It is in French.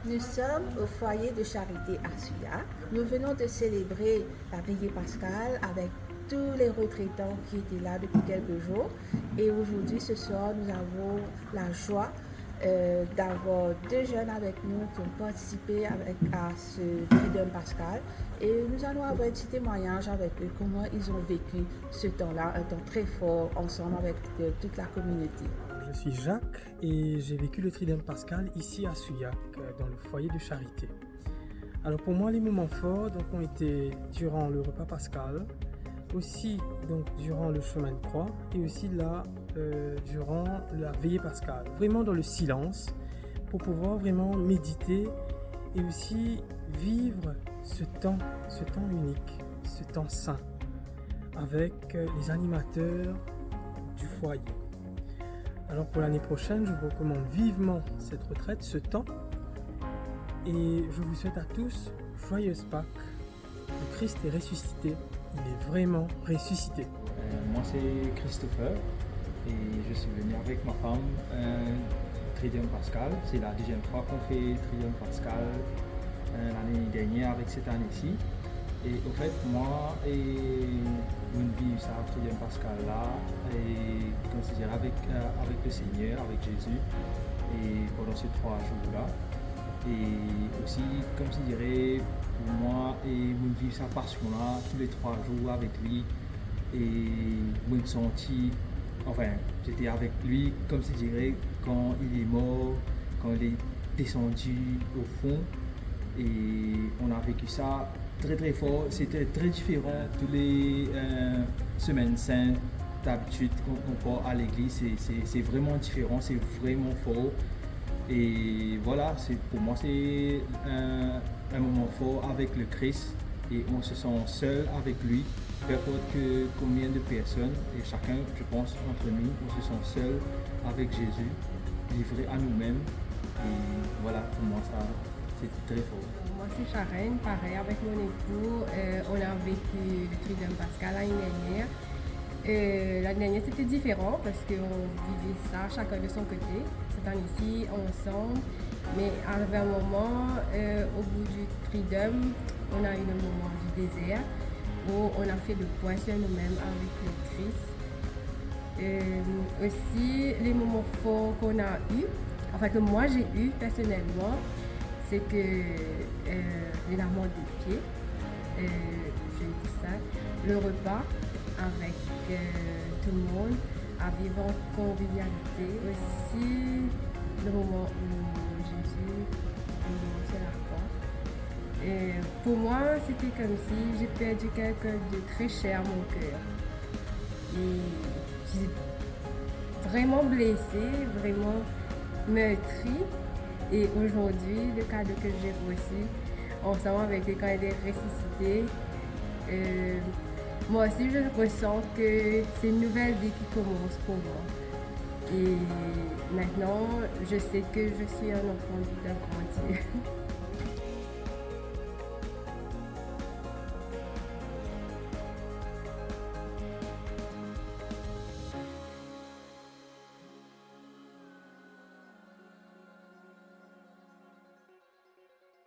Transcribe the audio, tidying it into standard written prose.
Nous sommes au foyer de charité à Suya. Nous venons de célébrer la veillée pascale avec tous les retraitants qui étaient là depuis quelques jours. Et aujourd'hui, ce soir, nous avons la joie d'avoir deux jeunes avec nous qui ont participé à ce Triduum pascal. Et nous allons avoir un petit témoignage avec eux, comment ils ont vécu ce temps-là, un temps très fort ensemble avec toute la communauté. Je suis Jacques et j'ai vécu le Triduum pascal ici à Souillac, dans le foyer de charité. Alors pour moi, les moments forts ont été durant le repas pascal, aussi durant le chemin de croix et aussi là durant la veillée pascale. Vraiment dans le silence pour pouvoir vraiment méditer et aussi vivre ce temps unique, ce temps saint avec les animateurs du foyer. Alors pour l'année prochaine, je vous recommande vivement cette retraite, ce temps. Et je vous souhaite à tous joyeuse Pâques. Le Christ est ressuscité. Il est vraiment ressuscité. Moi c'est Christopher et je suis venu avec ma femme Triduum pascal. C'est la deuxième fois qu'on fait Triduum pascal l'année dernière avec cette année-ci. Et au fait, moi et une vie ça Triduum pascal là et considéré avec le Seigneur, avec Jésus et pendant ces 3 jours là. Et aussi, comme je dirais, pour moi, et me vivre sa passion là, tous les 3 jours avec lui, et me sentir, enfin, j'étais avec lui, comme je dirais, quand il est mort, quand il est descendu au fond, et on a vécu ça très très fort, c'était très différent toutes les semaines saintes, d'habitude, quand on part à l'église, c'est vraiment différent, c'est vraiment fort. Et voilà, pour moi c'est un moment fort avec le Christ et on se sent seul avec lui, peu importe combien de personnes, et chacun, je pense, entre nous, on se sent seul avec Jésus, livré à nous-mêmes. Et voilà, pour moi ça, c'est très fort. Moi c'est Charène, pareil, avec mon époux, on a vécu le Triduum pascal l'année dernière. L'année dernière c'était différent parce qu'on vivait ça chacun de son côté, cette année-ci ensemble, mais arrivé un moment au bout du Triduum, on a eu le moment du désert où on a fait le point sur nous-mêmes avec le Christ. Aussi les moments forts qu'on a eu, enfin que moi j'ai eu personnellement, c'est que les larmes des pieds, j'ai dit ça, le repas avec tout le monde, à vivre en convivialité. Aussi, le moment où Jésus est sur la croix. Et pour moi, c'était comme si j'ai perdu quelqu'un de très cher à mon cœur. Et j'ai vraiment blessé, vraiment meurtri. Et aujourd'hui, le cadeau que j'ai reçu, ensemble avec lui quand il est ressuscité, moi aussi, je ressens que c'est une nouvelle vie qui commence pour moi. Et maintenant, je sais que je suis un enfant d'un grand Dieu.